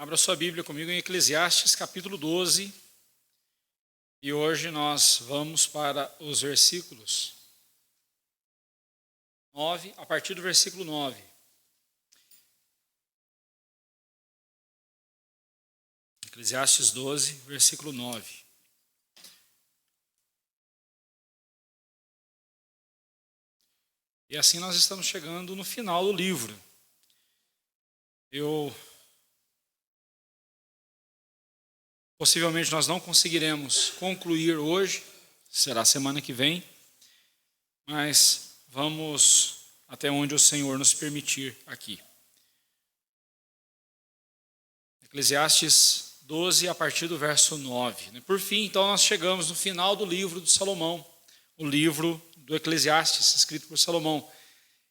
Abra sua Bíblia comigo em Eclesiastes capítulo 12. E hoje nós vamos para os versículos 9, a partir do versículo 9. Eclesiastes 12, versículo 9. E assim nós estamos chegando no final do livro. Possivelmente nós não conseguiremos concluir hoje, será semana que vem, mas vamos até onde o Senhor nos permitir aqui. Eclesiastes 12, a partir do verso 9. Por fim, então, nós chegamos no final do livro de Salomão, o livro do Eclesiastes, escrito por Salomão,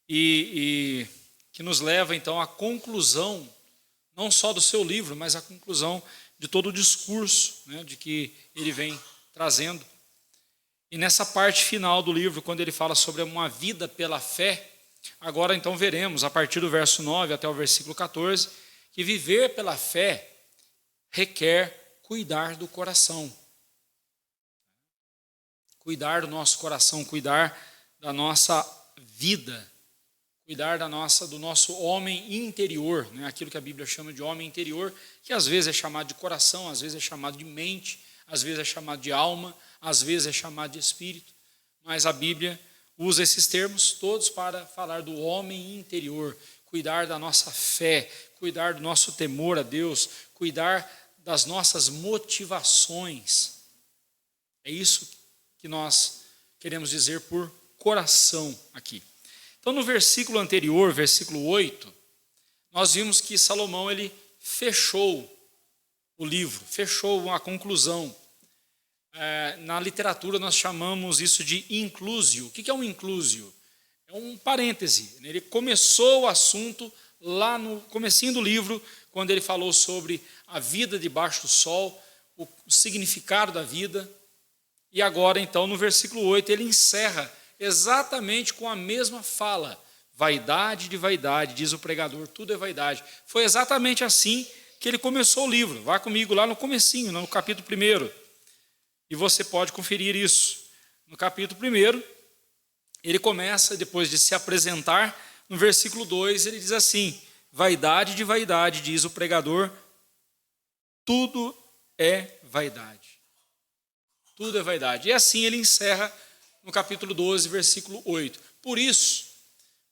e que nos leva, então, à conclusão, não só do seu livro, mas à conclusão de todo o discurso, de que ele vem trazendo. E nessa parte final do livro, quando ele fala sobre uma vida pela fé, agora então veremos, a partir do verso 9 até o versículo 14, que viver pela fé requer cuidar do coração. Cuidar do nosso coração, cuidar da nossa vida, cuidar do nosso homem interior, aquilo que a Bíblia chama de homem interior, que às vezes é chamado de coração, às vezes é chamado de mente, às vezes é chamado de alma, às vezes é chamado de espírito, mas a Bíblia usa esses termos todos para falar do homem interior, cuidar da nossa fé, cuidar do nosso temor a Deus, cuidar das nossas motivações. É isso que nós queremos dizer por coração aqui. Então, no versículo anterior, versículo 8, nós vimos que Salomão ele fechou o livro, fechou a conclusão. Na literatura nós chamamos isso de inclusio. O que é um inclusio? É um parêntese. Ele começou o assunto lá no comecinho do livro, quando ele falou sobre a vida debaixo do sol, o significado da vida. E agora, então, no versículo 8, ele encerra exatamente com a mesma fala. Vaidade de vaidade, diz o pregador, tudo é vaidade. Foi exatamente assim que ele começou o livro. Vá comigo lá no comecinho, no capítulo 1. E você pode conferir isso. No capítulo 1, ele começa, depois de se apresentar, no versículo 2, ele diz assim: vaidade de vaidade, diz o pregador, tudo é vaidade. Tudo é vaidade. E assim ele encerra no capítulo 12, versículo 8. Por isso,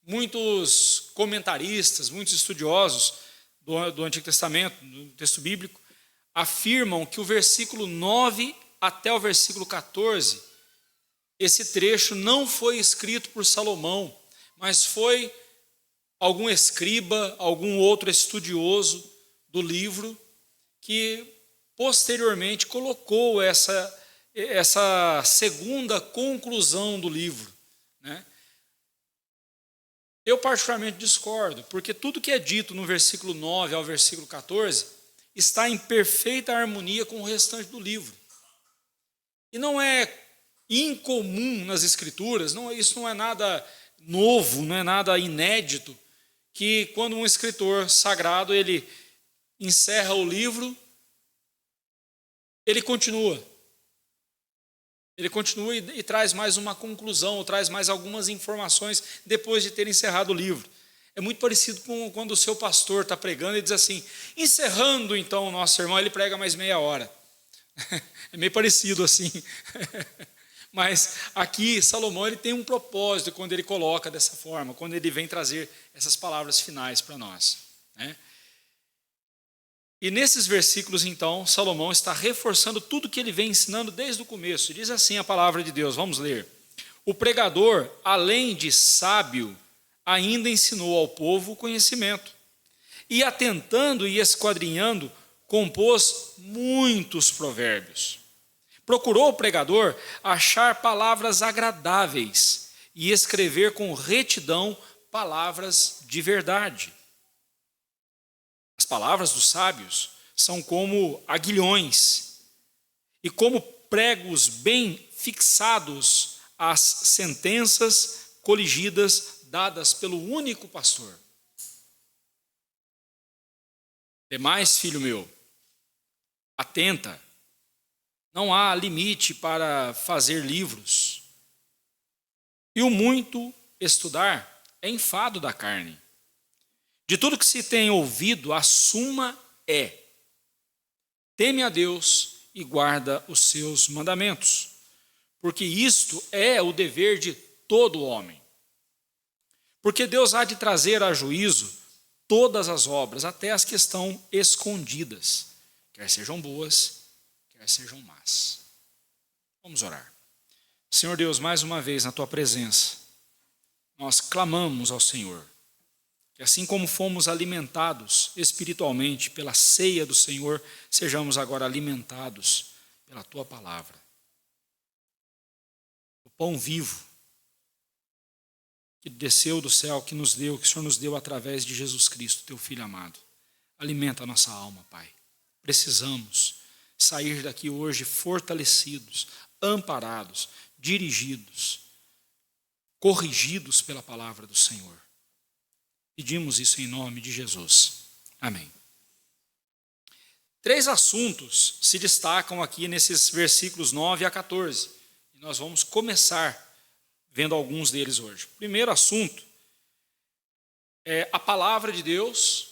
muitos comentaristas, muitos estudiosos do Antigo Testamento, do texto bíblico, afirmam que o versículo 9 até o versículo 14, esse trecho não foi escrito por Salomão, mas foi algum escriba, algum outro estudioso do livro, que posteriormente colocou essa segunda conclusão do livro. Eu particularmente discordo, porque tudo que é dito no versículo 9 ao versículo 14 está em perfeita harmonia com o restante do livro. E não é incomum nas Escrituras, isso não é nada novo, não é nada inédito, que quando um escritor sagrado ele encerra o livro, ele continua e traz mais uma conclusão, ou traz mais algumas informações depois de ter encerrado o livro. É muito parecido com quando o seu pastor está pregando e diz assim: encerrando então o nosso sermão, ele prega mais meia hora. É meio parecido assim. Mas aqui Salomão ele tem um propósito quando ele coloca dessa forma, quando ele vem trazer essas palavras finais para nós. E nesses versículos, então, Salomão está reforçando tudo que ele vem ensinando desde o começo. Diz assim a palavra de Deus, vamos ler. O pregador, além de sábio, ainda ensinou ao povo o conhecimento. E atentando e esquadrinhando, compôs muitos provérbios. Procurou o pregador achar palavras agradáveis e escrever com retidão palavras de verdade. As palavras dos sábios são como aguilhões e como pregos bem fixados às sentenças coligidas dadas pelo único pastor. Demais, filho meu, atenta, não há limite para fazer livros, e o muito estudar é enfado da carne. De tudo que se tem ouvido, a suma é: teme a Deus e guarda os seus mandamentos, porque isto é o dever de todo homem. Porque Deus há de trazer a juízo todas as obras, até as que estão escondidas, quer sejam boas, quer sejam más. Vamos orar. Senhor Deus, mais uma vez na tua presença, nós clamamos ao Senhor, que assim como fomos alimentados espiritualmente pela ceia do Senhor, sejamos agora alimentados pela tua palavra. O pão vivo que desceu do céu, que o Senhor nos deu através de Jesus Cristo, teu Filho amado. Alimenta a nossa alma, Pai. Precisamos sair daqui hoje fortalecidos, amparados, dirigidos, corrigidos pela palavra do Senhor. Pedimos isso em nome de Jesus. Amém. 3 assuntos se destacam aqui nesses versículos 9 a 14. E nós vamos começar vendo alguns deles hoje. O primeiro assunto é a palavra de Deus,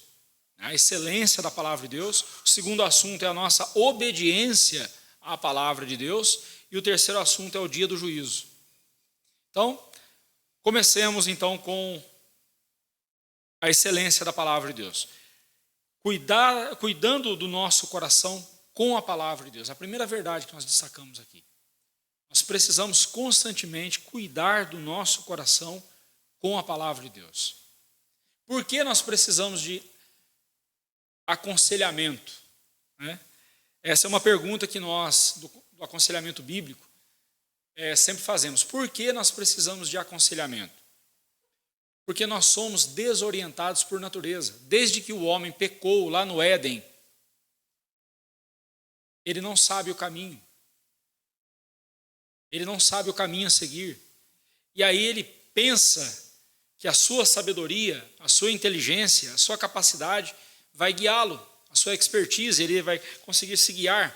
a excelência da palavra de Deus. O segundo assunto é a nossa obediência à palavra de Deus. E o terceiro assunto é o dia do juízo. Então, comecemos então com a excelência da palavra de Deus. Cuidando do nosso coração com a palavra de Deus. A primeira verdade que nós destacamos aqui. Nós precisamos constantemente cuidar do nosso coração com a palavra de Deus. Por que nós precisamos de aconselhamento? Essa é uma pergunta que nós, do aconselhamento bíblico, sempre fazemos. Por que nós precisamos de aconselhamento? Porque nós somos desorientados por natureza. Desde que o homem pecou lá no Éden, ele não sabe o caminho. Ele não sabe o caminho a seguir. E aí ele pensa que a sua sabedoria, a sua inteligência, a sua capacidade vai guiá-lo, a sua expertise, ele vai conseguir se guiar.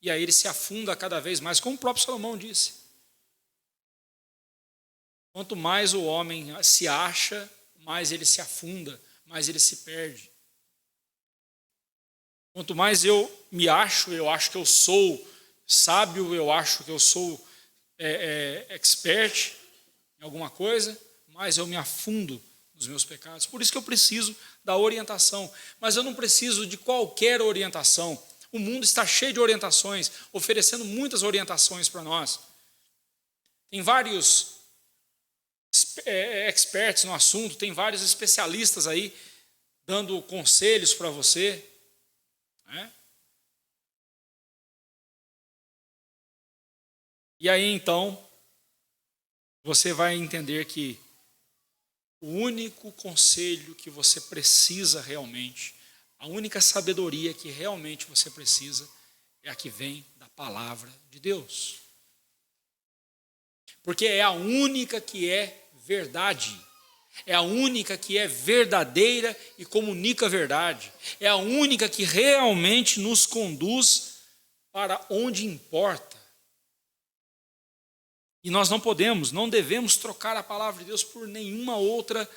E aí ele se afunda cada vez mais, como o próprio Salomão disse. Quanto mais o homem se acha, mais ele se afunda, mais ele se perde. Quanto mais eu me acho, eu acho que eu sou sábio, eu acho que eu sou expert em alguma coisa, mais eu me afundo nos meus pecados. Por isso que eu preciso da orientação. Mas eu não preciso de qualquer orientação. O mundo está cheio de orientações, oferecendo muitas orientações para nós. Tem vários experts no assunto, tem vários especialistas aí dando conselhos para você. E aí então, você vai entender que o único conselho que você precisa realmente, a única sabedoria que realmente você precisa, é a que vem da palavra de Deus. Porque é a única que é verdade. É a única que é verdadeira e comunica a verdade. É a única que realmente nos conduz para onde importa. E nós não devemos trocar a palavra de Deus por nenhuma outra,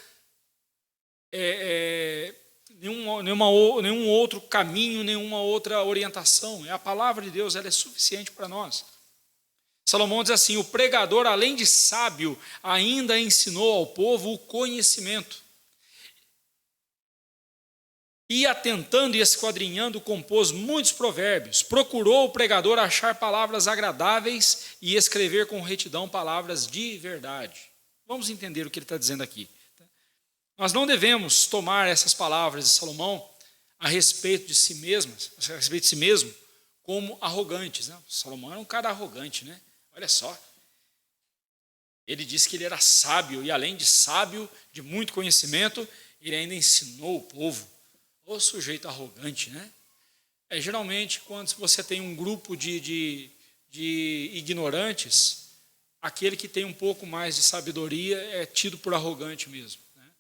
nenhum outro caminho, nenhuma outra orientação. A palavra de Deus, ela é suficiente para nós. Salomão diz assim: o pregador, além de sábio, ainda ensinou ao povo o conhecimento. E atentando e esquadrinhando, compôs muitos provérbios. Procurou o pregador achar palavras agradáveis e escrever com retidão palavras de verdade. Vamos entender o que ele está dizendo aqui. Nós não devemos tomar essas palavras de Salomão a respeito de si mesmo, como arrogantes. Salomão era um cara arrogante, né? Olha só. Ele disse que ele era sábio, e além de sábio, de muito conhecimento, ele ainda ensinou o povo. O sujeito arrogante, né? Geralmente, quando você tem um grupo de ignorantes, aquele que tem um pouco mais de sabedoria é tido por arrogante mesmo, né?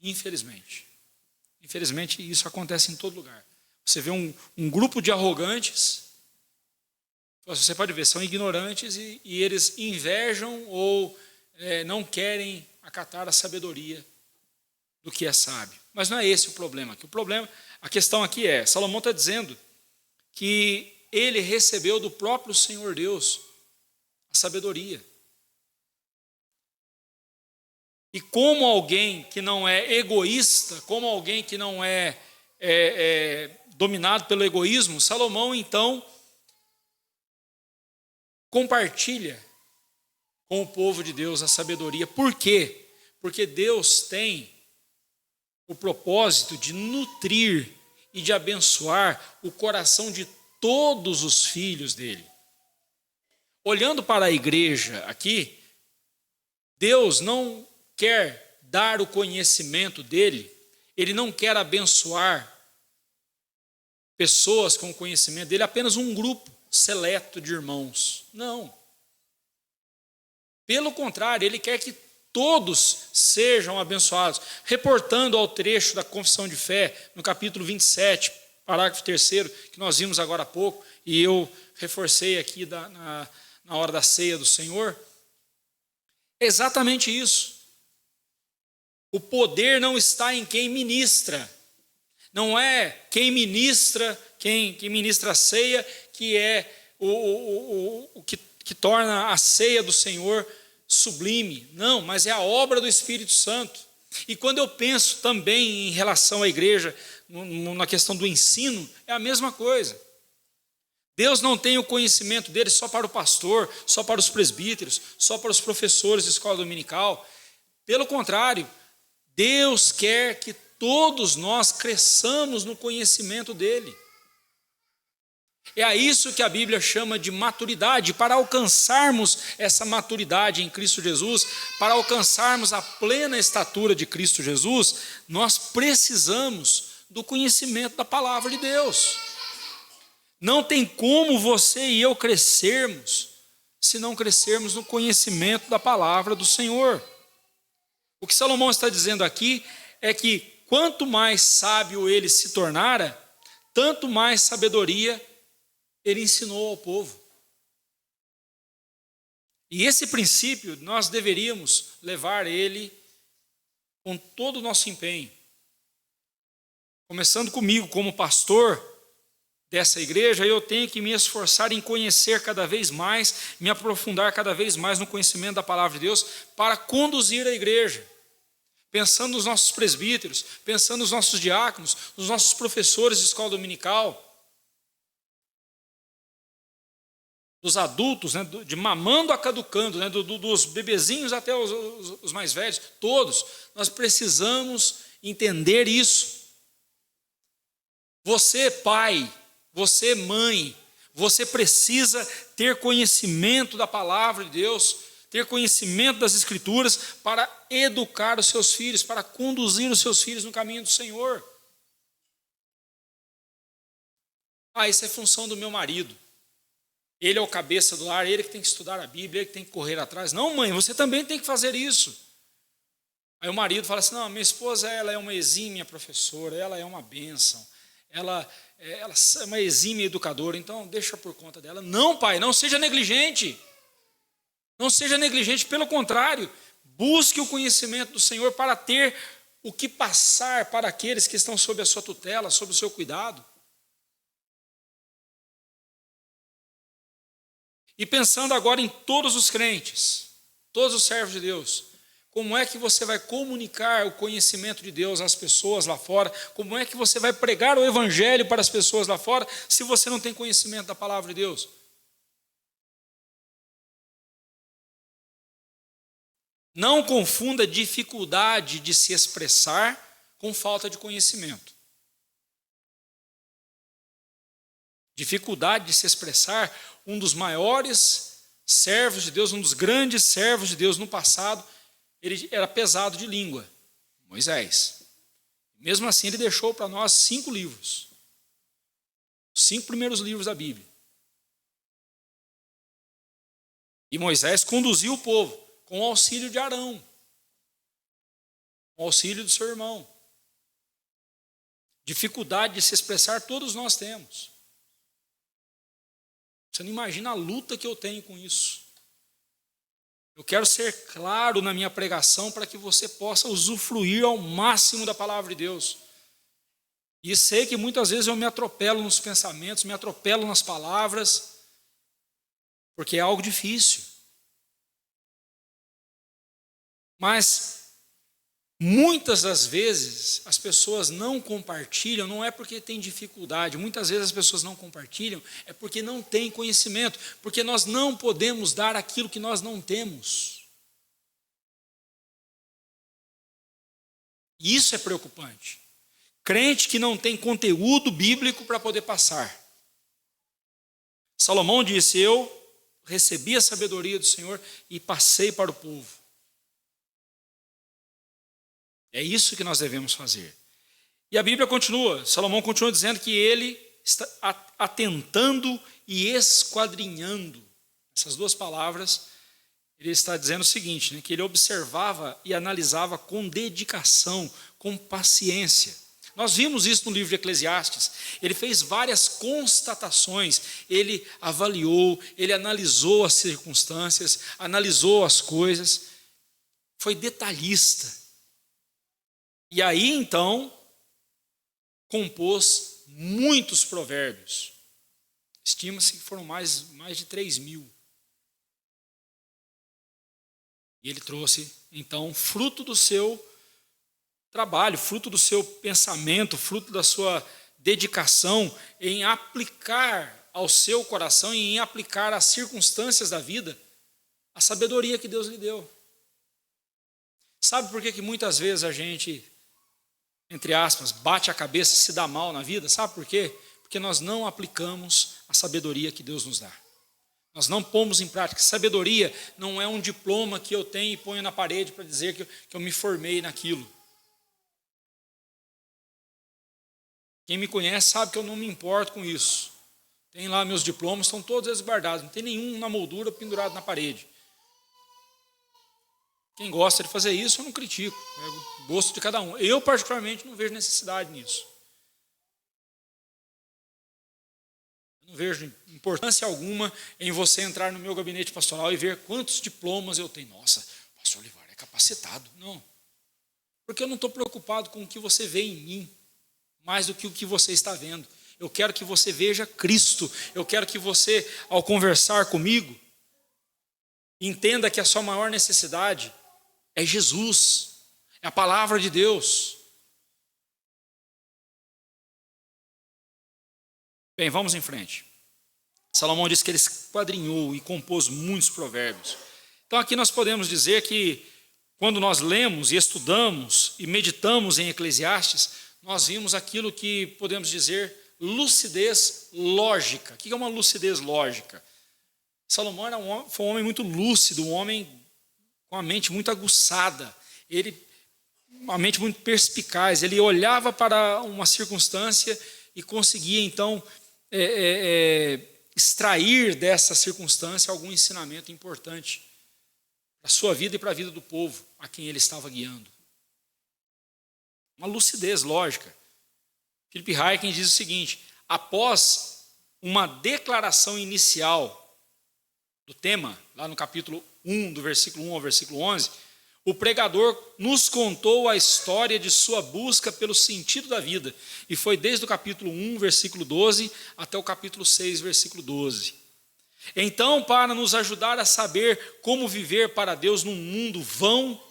Infelizmente. Infelizmente, isso acontece em todo lugar. Você vê um grupo de arrogantes, você pode ver, são ignorantes e eles invejam ou não querem acatar a sabedoria do que é sábio. Mas não é esse o problema. A questão aqui é, Salomão está dizendo que ele recebeu do próprio Senhor Deus a sabedoria. E como alguém que não é egoísta, como alguém que não é dominado pelo egoísmo, Salomão então compartilha com o povo de Deus a sabedoria. Por quê? Porque Deus tem o propósito de nutrir e de abençoar o coração de todos os filhos dele. Olhando para a igreja aqui, Deus não quer dar o conhecimento dele, ele não quer abençoar pessoas com o conhecimento dele, apenas um grupo seleto de irmãos. Não. Pelo contrário, ele quer que todos sejam abençoados. Reportando ao trecho da Confissão de Fé, no capítulo 27, parágrafo 3º, que nós vimos agora há pouco, e eu reforcei aqui na hora da ceia do Senhor, é exatamente isso. O poder não está em quem ministra. Não é quem ministra, quem ministra a ceia, que é o que torna a ceia do Senhor sublime. Não, mas é a obra do Espírito Santo. E quando eu penso também em relação à igreja, na questão do ensino, é a mesma coisa. Deus não tem o conhecimento dele só para o pastor, só para os presbíteros, só para os professores de escola dominical. Pelo contrário, Deus quer que todos nós cresçamos no conhecimento dele. É a isso que a Bíblia chama de maturidade. Para alcançarmos essa maturidade em Cristo Jesus, para alcançarmos a plena estatura de Cristo Jesus, nós precisamos do conhecimento da palavra de Deus. Não tem como você e eu crescermos se não crescermos no conhecimento da palavra do Senhor. O que Salomão está dizendo aqui é que quanto mais sábio ele se tornara, tanto mais sabedoria ele ensinou ao povo. E esse princípio nós deveríamos levar ele com todo o nosso empenho. Começando comigo como pastor dessa igreja, eu tenho que me esforçar em conhecer cada vez mais, me aprofundar cada vez mais no conhecimento da palavra de Deus para conduzir a igreja. Pensando nos nossos presbíteros, pensando nos nossos diáconos, nos nossos professores de escola dominical, dos adultos, né, de mamando a caducando, né, dos bebezinhos até os mais velhos, todos, nós precisamos entender isso. Você, pai, você, mãe, você precisa ter conhecimento da palavra de Deus, ter conhecimento das Escrituras para educar os seus filhos, para conduzir os seus filhos no caminho do Senhor. Isso é função do meu marido. Ele é o cabeça do lar, ele que tem que estudar a Bíblia, ele que tem que correr atrás. Não, mãe, você também tem que fazer isso. Aí o marido fala assim, não, minha esposa ela é uma exímia professora, ela é uma bênção, ela é uma exímia educadora, então deixa por conta dela. Não, pai, não seja negligente. Não seja negligente, pelo contrário, busque o conhecimento do Senhor para ter o que passar para aqueles que estão sob a sua tutela, sob o seu cuidado. E pensando agora em todos os crentes, todos os servos de Deus, como é que você vai comunicar o conhecimento de Deus às pessoas lá fora? Como é que você vai pregar o evangelho para as pessoas lá fora se você não tem conhecimento da palavra de Deus? Não confunda dificuldade de se expressar com falta de conhecimento. Dificuldade de se expressar, um dos maiores servos de Deus, um dos grandes servos de Deus no passado, ele era pesado de língua, Moisés. Mesmo assim, ele deixou para nós 5 livros. Os 5 primeiros livros da Bíblia. E Moisés conduziu o povo com o auxílio de Arão, com o auxílio do seu irmão. Dificuldade de se expressar todos nós temos. Você não imagina a luta que eu tenho com isso. Eu quero ser claro na minha pregação para que você possa usufruir ao máximo da palavra de Deus. E sei que muitas vezes eu me atropelo nos pensamentos, me atropelo nas palavras, porque é algo difícil. Mas muitas das vezes as pessoas não compartilham, não é porque tem dificuldade, muitas vezes as pessoas não compartilham, é porque não têm conhecimento, porque nós não podemos dar aquilo que nós não temos. E isso é preocupante. Crente que não tem conteúdo bíblico para poder passar. Salomão disse: eu recebi a sabedoria do Senhor e passei para o povo. É isso que nós devemos fazer. E a Bíblia continua, Salomão continua dizendo que ele está atentando e esquadrinhando. Essas duas palavras, ele está dizendo o seguinte, né, que ele observava e analisava com dedicação, com paciência. Nós vimos isso no livro de Eclesiastes. Ele fez várias constatações, ele avaliou, ele analisou as circunstâncias, analisou as coisas, foi detalhista. E aí, então, compôs muitos provérbios. Estima-se que foram mais de 3.000. E ele trouxe, então, fruto do seu trabalho, fruto do seu pensamento, fruto da sua dedicação em aplicar ao seu coração e em aplicar às circunstâncias da vida a sabedoria que Deus lhe deu. Sabe por que muitas vezes a gente, entre aspas, bate a cabeça e se dá mal na vida? Sabe por quê? Porque nós não aplicamos a sabedoria que Deus nos dá. Nós não pomos em prática. Sabedoria não é um diploma que eu tenho e ponho na parede para dizer que eu me formei naquilo. Quem me conhece sabe que eu não me importo com isso. Tem lá meus diplomas, estão todos eles guardados. Não tem nenhum na moldura pendurado na parede. Quem gosta de fazer isso, eu não critico. É o gosto de cada um. Eu, particularmente, não vejo necessidade nisso. Eu não vejo importância alguma em você entrar no meu gabinete pastoral e ver quantos diplomas eu tenho. Nossa, o pastor Olivar é capacitado. Não. Porque eu não estou preocupado com o que você vê em mim, mais do que o que você está vendo. Eu quero que você veja Cristo. Eu quero que você, ao conversar comigo, entenda que a sua maior necessidade é Jesus, é a palavra de Deus. Bem, vamos em frente. Salomão disse que ele esquadrinhou e compôs muitos provérbios. Então aqui nós podemos dizer que quando nós lemos e estudamos e meditamos em Eclesiastes, nós vimos aquilo que podemos dizer lucidez lógica. O que é uma lucidez lógica? Salomão foi um homem muito lúcido, um homem com a mente muito aguçada, uma mente muito perspicaz. Ele olhava para uma circunstância e conseguia, então, extrair dessa circunstância algum ensinamento importante para a sua vida e para a vida do povo a quem ele estava guiando. Uma lucidez lógica. Philip Ryken diz o seguinte: após uma declaração inicial do tema, lá no capítulo 1, do versículo 1 ao versículo 11, o pregador nos contou a história de sua busca pelo sentido da vida. E foi desde o capítulo 1, versículo 12, até o capítulo 6, versículo 12. Então, para nos ajudar a saber como viver para Deus num mundo vão,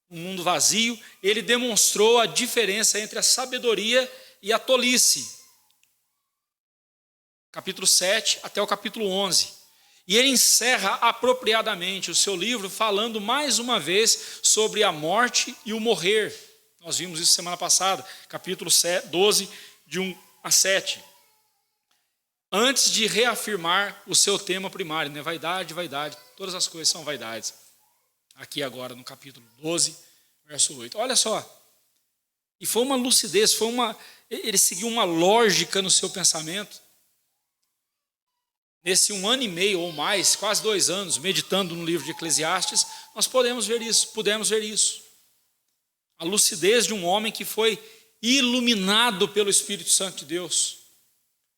um mundo vazio, ele demonstrou a diferença entre a sabedoria e a tolice. Capítulo 7 até o capítulo 11. E ele encerra apropriadamente o seu livro falando mais uma vez sobre a morte e o morrer. Nós vimos isso semana passada, capítulo 12, de 1 a 7. Antes de reafirmar o seu tema primário, né? Vaidade, vaidade, todas as coisas são vaidades. Aqui agora no capítulo 12, verso 8. Olha só, e foi uma lucidez, ele seguiu uma lógica no seu pensamento. Nesse 1 ano e meio ou mais, quase 2 anos, meditando no livro de Eclesiastes, nós pudemos ver isso. A lucidez de um homem que foi iluminado pelo Espírito Santo de Deus,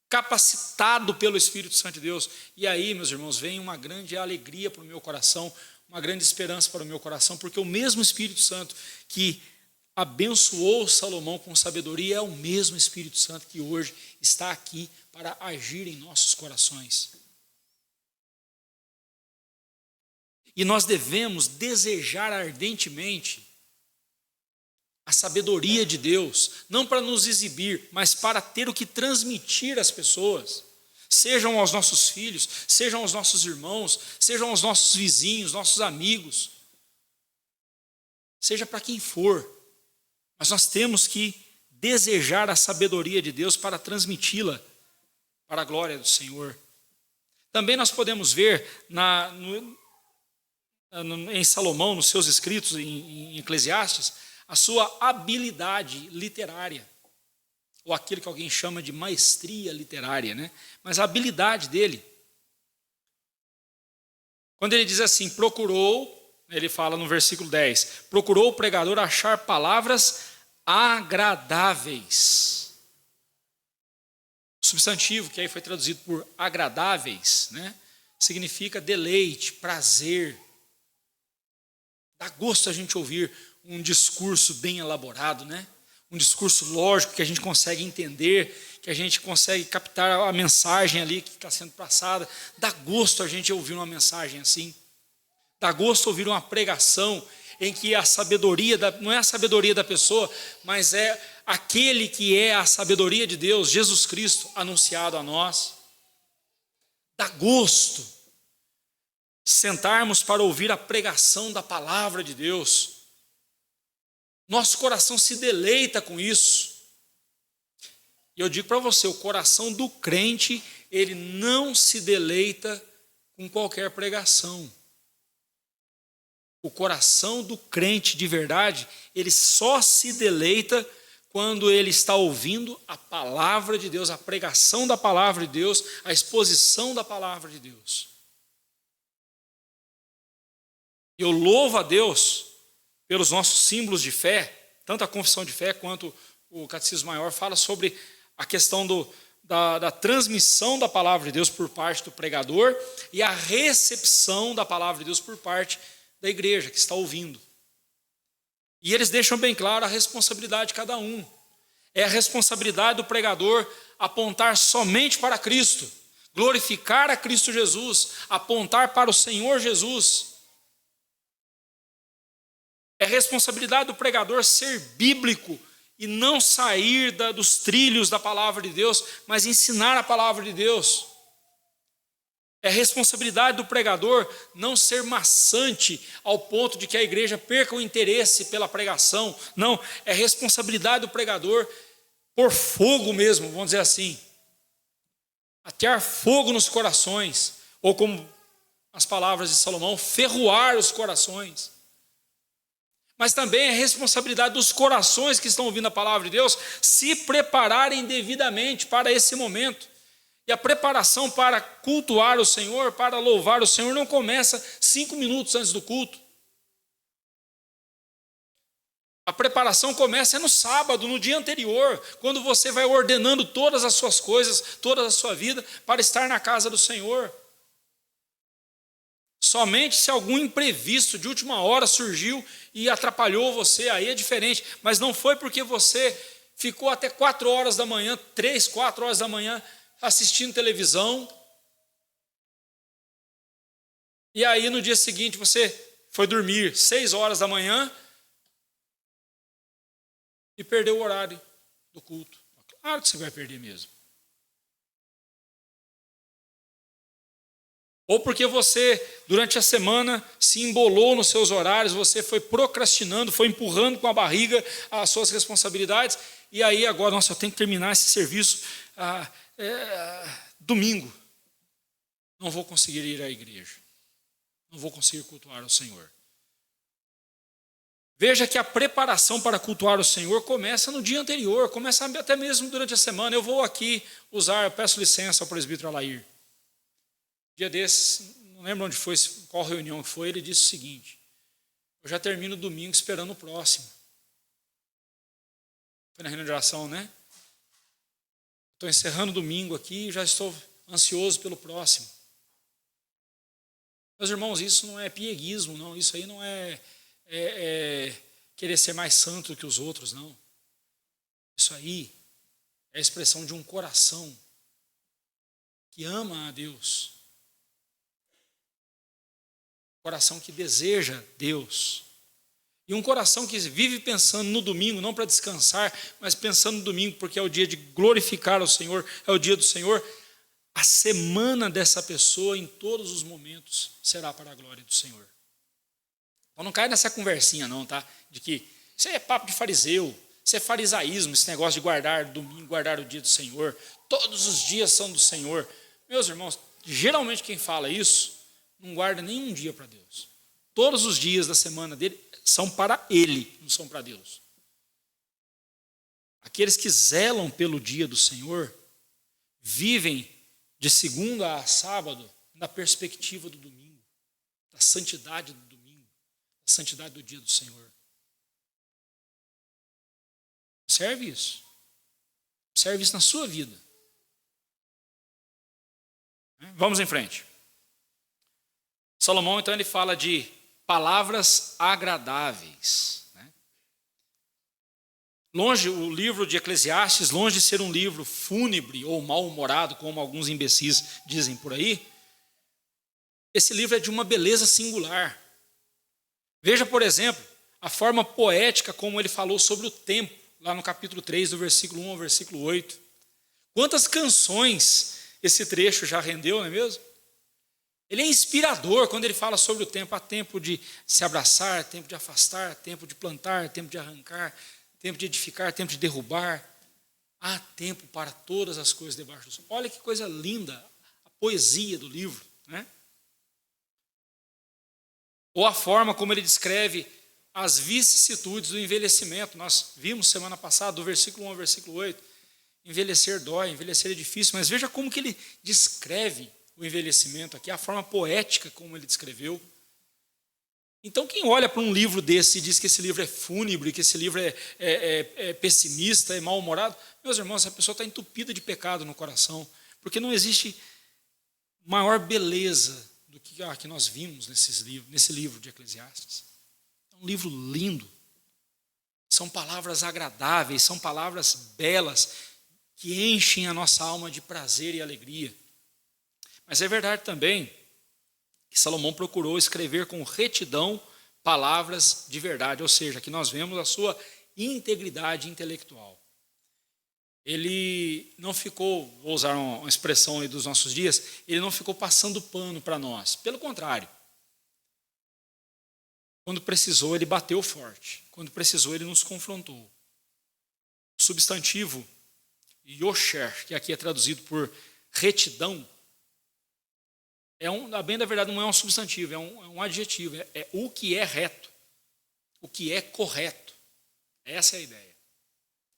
capacitado pelo Espírito Santo de Deus. E aí, meus irmãos, vem uma grande alegria para o meu coração, uma grande esperança para o meu coração, porque o mesmo Espírito Santo que abençoou Salomão com sabedoria é o mesmo Espírito Santo que hoje está aqui para agir em nossos corações. E nós devemos desejar ardentemente a sabedoria de Deus, não para nos exibir, mas para ter o que transmitir às pessoas, sejam aos nossos filhos, sejam aos nossos irmãos, sejam aos nossos vizinhos, nossos amigos, seja para quem for, mas nós temos que desejar a sabedoria de Deus para transmiti-la para a glória do Senhor. Também nós podemos ver em Salomão, nos seus escritos em Eclesiastes, a sua habilidade literária, ou aquilo que alguém chama de maestria literária, né? Mas a habilidade dele. Quando ele diz assim, ele fala no versículo 10, procurou o pregador achar palavras agradáveis. O substantivo, que aí foi traduzido por agradáveis, né? Significa deleite, prazer. Dá gosto a gente ouvir um discurso bem elaborado, né? Um discurso lógico que a gente consegue entender, que a gente consegue captar a mensagem ali que está sendo passada. Dá gosto a gente ouvir uma mensagem assim. Dá gosto ouvir uma pregação em que a sabedoria, não é a sabedoria da pessoa, mas é aquele que é a sabedoria de Deus, Jesus Cristo, anunciado a nós. Dá gosto sentarmos para ouvir a pregação da palavra de Deus. Nosso coração se deleita com isso. E eu digo para você, o coração do crente, ele não se deleita com qualquer pregação. O coração do crente de verdade, ele só se deleita quando ele está ouvindo a palavra de Deus, a pregação da palavra de Deus, a exposição da palavra de Deus. Eu louvo a Deus pelos nossos símbolos de fé, tanto a confissão de fé quanto o Catecismo Maior fala sobre a questão da transmissão da palavra de Deus por parte do pregador e a recepção da palavra de Deus por parte da igreja que está ouvindo. E eles deixam bem claro a responsabilidade de cada um. É a responsabilidade do pregador apontar somente para Cristo, glorificar a Cristo Jesus, apontar para o Senhor Jesus. É responsabilidade do pregador ser bíblico e não sair dos trilhos da palavra de Deus, mas ensinar a palavra de Deus. É responsabilidade do pregador não ser maçante ao ponto de que a igreja perca o interesse pela pregação. Não, é responsabilidade do pregador pôr fogo mesmo, vamos dizer assim. Atear fogo nos corações, ou como as palavras de Salomão, ferroar os corações. Mas também é responsabilidade dos corações que estão ouvindo a palavra de Deus se prepararem devidamente para esse momento. E a preparação para cultuar o Senhor, para louvar o Senhor, não começa 5 minutos antes do culto. A preparação começa no sábado, no dia anterior, quando você vai ordenando todas as suas coisas, toda a sua vida, para estar na casa do Senhor. Somente se algum imprevisto de última hora surgiu e atrapalhou você, aí é diferente. Mas não foi porque você ficou até 4 horas da manhã, 3, 4 horas da manhã, assistindo televisão. E aí no dia seguinte você foi dormir 6 horas da manhã e perdeu o horário do culto. Claro que você vai perder mesmo. Ou porque você, durante a semana, se embolou nos seus horários, você foi procrastinando, foi empurrando com a barriga as suas responsabilidades, e aí agora, nossa, eu tenho que terminar esse serviço domingo. Não vou conseguir ir à igreja. Não vou conseguir cultuar o Senhor. Veja que a preparação para cultuar o Senhor começa no dia anterior, começa até mesmo durante a semana. Eu vou aqui eu peço licença ao presbítero Alair. Dia desses, não lembro onde foi, qual reunião que foi, ele disse o seguinte: eu já termino domingo esperando o próximo. Foi na reunião de oração, né? Estou encerrando o domingo aqui e já estou ansioso pelo próximo. Meus irmãos, isso não é pieguismo, não. Isso aí não é querer ser mais santo que os outros, não. Isso aí é a expressão de um coração que ama a Deus. Um coração que deseja Deus. E um coração que vive pensando no domingo, não para descansar, mas pensando no domingo, porque é o dia de glorificar ao Senhor, é o dia do Senhor. A semana dessa pessoa, em todos os momentos, será para a glória do Senhor. Então não cai nessa conversinha não, tá? De que isso aí é papo de fariseu, isso é farisaísmo, esse negócio de guardar domingo, guardar o dia do Senhor. Todos os dias são do Senhor. Meus irmãos, geralmente quem fala isso, não guarda nenhum dia para Deus. Todos os dias da semana dele são para ele, não são para Deus. Aqueles que zelam pelo dia do Senhor, vivem de segunda a sábado na perspectiva do domingo, da santidade do domingo, da santidade do dia do Senhor. Observe isso. Observe isso na sua vida. Vamos em frente. Salomão, então, ele fala de palavras agradáveis. Longe, o livro de Eclesiastes, longe de ser um livro fúnebre ou mal-humorado, como alguns imbecis dizem por aí, esse livro é de uma beleza singular. Veja, por exemplo, a forma poética como ele falou sobre o tempo, lá no capítulo 3, do versículo 1 ao versículo 8. Quantas canções esse trecho já rendeu, não é mesmo? Ele é inspirador quando ele fala sobre o tempo. Há tempo de se abraçar, tempo de afastar, tempo de plantar, tempo de arrancar, tempo de edificar, tempo de derrubar. Há tempo para todas as coisas debaixo do sol. Olha que coisa linda a poesia do livro, né? Ou a forma como ele descreve as vicissitudes do envelhecimento. Nós vimos semana passada, do versículo 1 ao versículo 8. Envelhecer dói, envelhecer é difícil, mas veja como que ele descreve o envelhecimento aqui, a forma poética como ele descreveu. Então, quem olha para um livro desse e diz que esse livro é fúnebre, que esse livro é pessimista, é mal-humorado, meus irmãos, essa pessoa está entupida de pecado no coração, porque não existe maior beleza do que a que nós vimos nesse livro de Eclesiastes. É um livro lindo. São palavras agradáveis, são palavras belas, que enchem a nossa alma de prazer e alegria. Mas é verdade também que Salomão procurou escrever com retidão palavras de verdade, ou seja, que nós vemos a sua integridade intelectual. Ele não ficou, vou usar uma expressão aí dos nossos dias, ele não ficou passando pano para nós. Pelo contrário, quando precisou, ele bateu forte. Quando precisou, ele nos confrontou. O substantivo yosher, que aqui é traduzido por retidão, a bem da verdade não é um substantivo, é um adjetivo, é o que é reto, o que é correto. Essa é a ideia.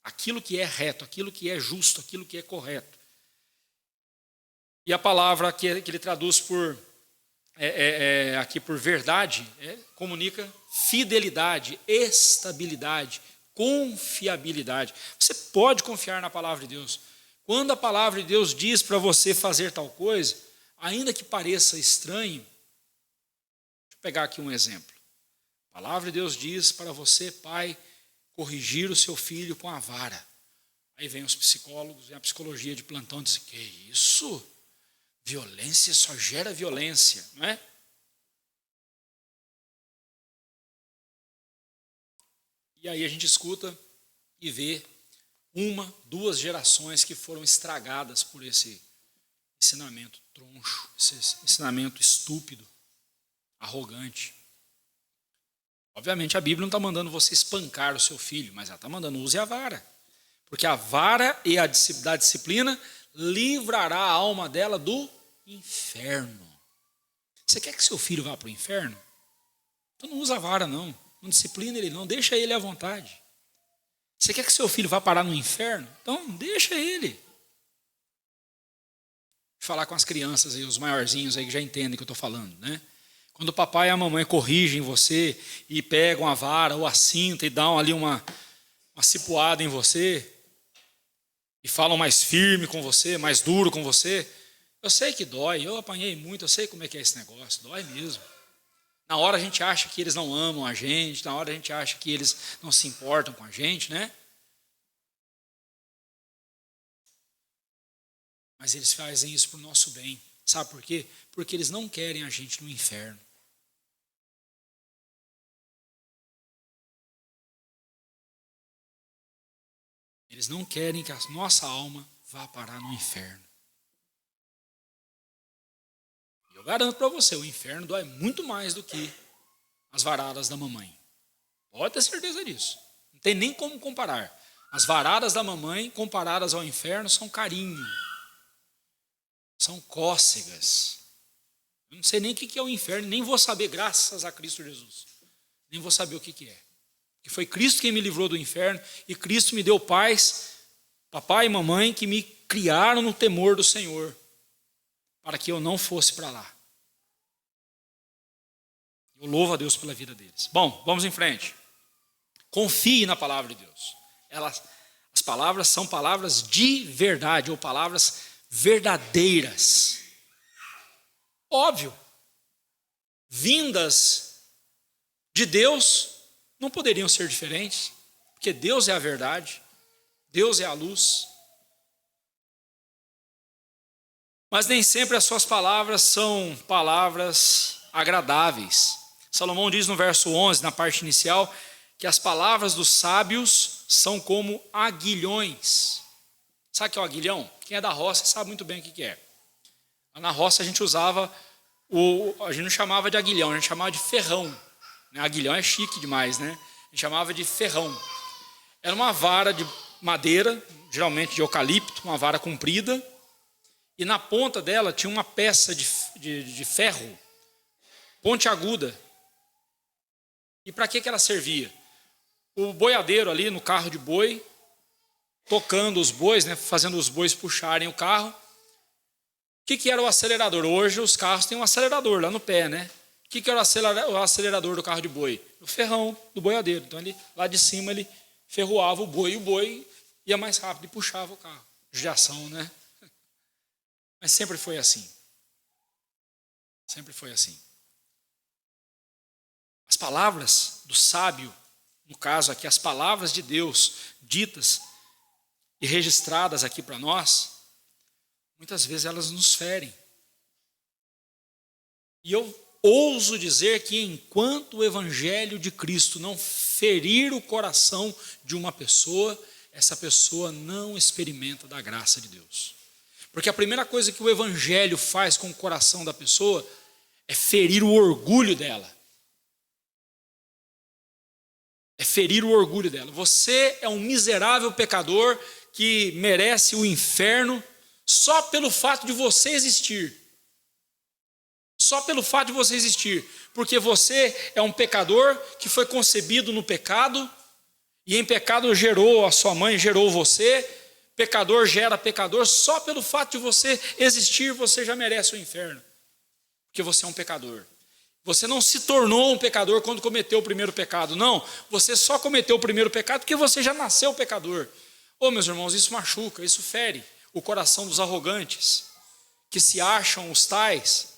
Aquilo que é reto, aquilo que é justo, aquilo que é correto. E a palavra que ele traduz aqui por verdade, comunica fidelidade, estabilidade, confiabilidade. Você pode confiar na palavra de Deus. Quando a palavra de Deus diz para você fazer tal coisa, ainda que pareça estranho, deixa eu pegar aqui um exemplo. A palavra de Deus diz para você, pai, corrigir o seu filho com a vara. Aí vem os psicólogos, vem a psicologia de plantão e diz, que isso? Violência só gera violência, não é? E aí a gente escuta e vê 1, 2 gerações que foram estragadas por esse ensinamento troncho, esse ensinamento estúpido, arrogante. Obviamente a Bíblia não está mandando você espancar o seu filho, mas ela está mandando use a vara. Porque a vara e a disciplina livrará a alma dela do inferno. Você quer que seu filho vá para o inferno? Então não usa a vara não, não disciplina ele não, deixa ele à vontade. Você quer que seu filho vá parar no inferno? Então deixa ele. Falar com as crianças aí, os maiorzinhos aí que já entendem o que eu estou falando, né? Quando o papai e a mamãe corrigem você e pegam a vara ou a cinta e dão ali uma uma cipuada em você e falam mais firme com você, mais duro com você, eu sei que dói, eu apanhei muito, eu sei como é que é esse negócio, dói mesmo. Na hora a gente acha que eles não amam a gente, na hora a gente acha que eles não se importam com a gente, né? Mas eles fazem isso para o nosso bem. Sabe por quê? Porque eles não querem a gente no inferno. Eles não querem que a nossa alma vá parar no inferno. Eu garanto para você, o inferno dói muito mais do que as varadas da mamãe. Pode ter certeza disso. Não tem nem como comparar. As varadas da mamãe comparadas ao inferno são carinho. São cócegas. Eu não sei nem o que é o inferno, nem vou saber, graças a Cristo Jesus. Nem vou saber o que é. Porque foi Cristo quem me livrou do inferno e Cristo me deu pais, papai e mamãe, que me criaram no temor do Senhor, para que eu não fosse para lá. Eu louvo a Deus pela vida deles. Bom, vamos em frente. Confie na palavra de Deus. As palavras são palavras de verdade, ou palavras verdadeiras. Óbvio, vindas de Deus não poderiam ser diferentes, porque Deus é a verdade, Deus é a luz. Mas nem sempre as suas palavras são palavras agradáveis. Salomão diz no verso 11, na parte inicial, que as palavras dos sábios são como aguilhões. Sabe o que é o aguilhão? Quem é da roça sabe muito bem o que é. Na roça a gente usava, a gente não chamava de aguilhão, a gente chamava de ferrão. Aguilhão é chique demais, né? A gente chamava de ferrão. Era uma vara de madeira, geralmente de eucalipto, uma vara comprida, e na ponta dela tinha uma peça de ferro, pontiaguda. E para que ela servia? O boiadeiro ali no carro de boi, tocando os bois, né, fazendo os bois puxarem o carro. O que era o acelerador? Hoje os carros têm um acelerador lá no pé, né? O que era o acelerador do carro de boi? O ferrão do boiadeiro. Então, lá de cima, ele ferroava o boi, e o boi ia mais rápido e puxava o carro. Judiação, né? Mas sempre foi assim. Sempre foi assim. As palavras do sábio, no caso aqui, as palavras de Deus ditas e registradas aqui para nós, muitas vezes elas nos ferem. E eu ouso dizer que enquanto o evangelho de Cristo não ferir o coração de uma pessoa, essa pessoa não experimenta da graça de Deus. Porque a primeira coisa que o evangelho faz com o coração da pessoa é ferir o orgulho dela. É ferir o orgulho dela. Você é um miserável pecador que merece o inferno só pelo fato de você existir. Só pelo fato de você existir. Porque você é um pecador que foi concebido no pecado, e em pecado gerou a sua mãe, gerou você. Pecador gera pecador, só pelo fato de você existir, você já merece o inferno. Porque você é um pecador. Você não se tornou um pecador quando cometeu o primeiro pecado, não. Você só cometeu o primeiro pecado porque você já nasceu pecador. Ô, meus irmãos, isso machuca, isso fere o coração dos arrogantes, que se acham os tais.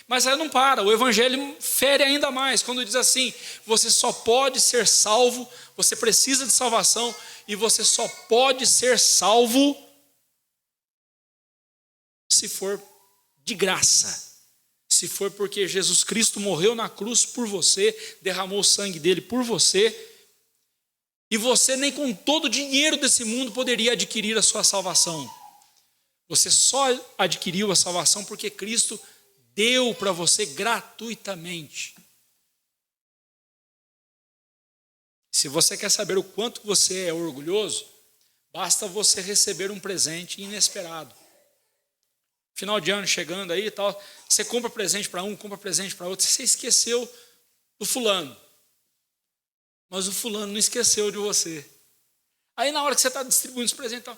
Mas aí não para, o evangelho fere ainda mais, quando diz assim, você só pode ser salvo, você precisa de salvação, e você só pode ser salvo se for de graça. Se for porque Jesus Cristo morreu na cruz por você, derramou o sangue dele por você, e você nem com todo o dinheiro desse mundo poderia adquirir a sua salvação. Você só adquiriu a salvação porque Cristo deu para você gratuitamente. Se você quer saber o quanto você é orgulhoso, basta você receber um presente inesperado. Final de ano chegando aí e tal, você compra presente para um, compra presente para outro, você esqueceu do fulano. Mas o fulano não esqueceu de você. Aí na hora que você está distribuindo os presentes e tal,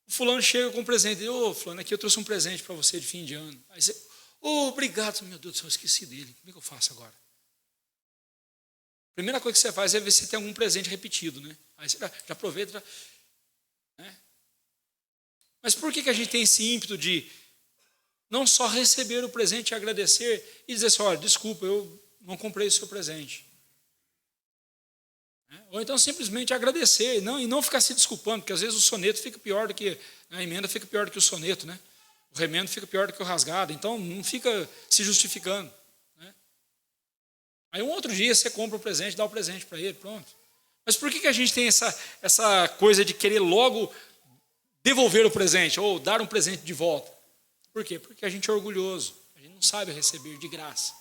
o fulano chega com um presente. Ô, fulano, aqui eu trouxe um presente para você de fim de ano. Aí você, obrigado. Meu Deus do céu, eu esqueci dele. Como é que eu faço agora? primeira coisa que você faz é ver se tem algum presente repetido, né? Aí você já aproveita, né? Mas por que a gente tem esse ímpeto de não só receber o presente e agradecer e dizer assim, olha, desculpa, eu não comprei o seu presente. Ou então simplesmente agradecer e não ficar se desculpando, porque às vezes o soneto fica pior do que, a emenda fica pior do que o soneto, né? O remendo fica pior do que o rasgado, então não fica se justificando. Né? Aí um outro dia você compra o presente, dá o presente para ele, pronto. Mas por que a gente tem essa coisa de querer logo devolver o presente ou dar um presente de volta? Por quê? Porque a gente é orgulhoso, a gente não sabe receber de graça.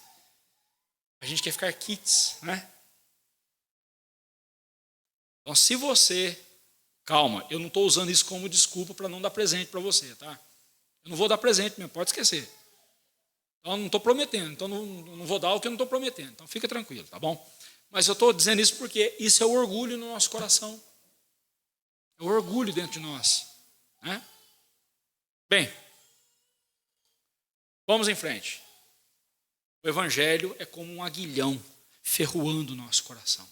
A gente quer ficar quites, né? Então, se você... Calma, eu não estou usando isso como desculpa para não dar presente para você, tá? Eu não vou dar presente mesmo, pode esquecer. Então, eu não estou prometendo, então não vou dar o que eu não estou prometendo. Então, fica tranquilo, tá bom? Mas eu estou dizendo isso porque isso é o orgulho no nosso coração. É o orgulho dentro de nós. Né? Bem, vamos em frente. O Evangelho é como um aguilhão ferroando o nosso coração.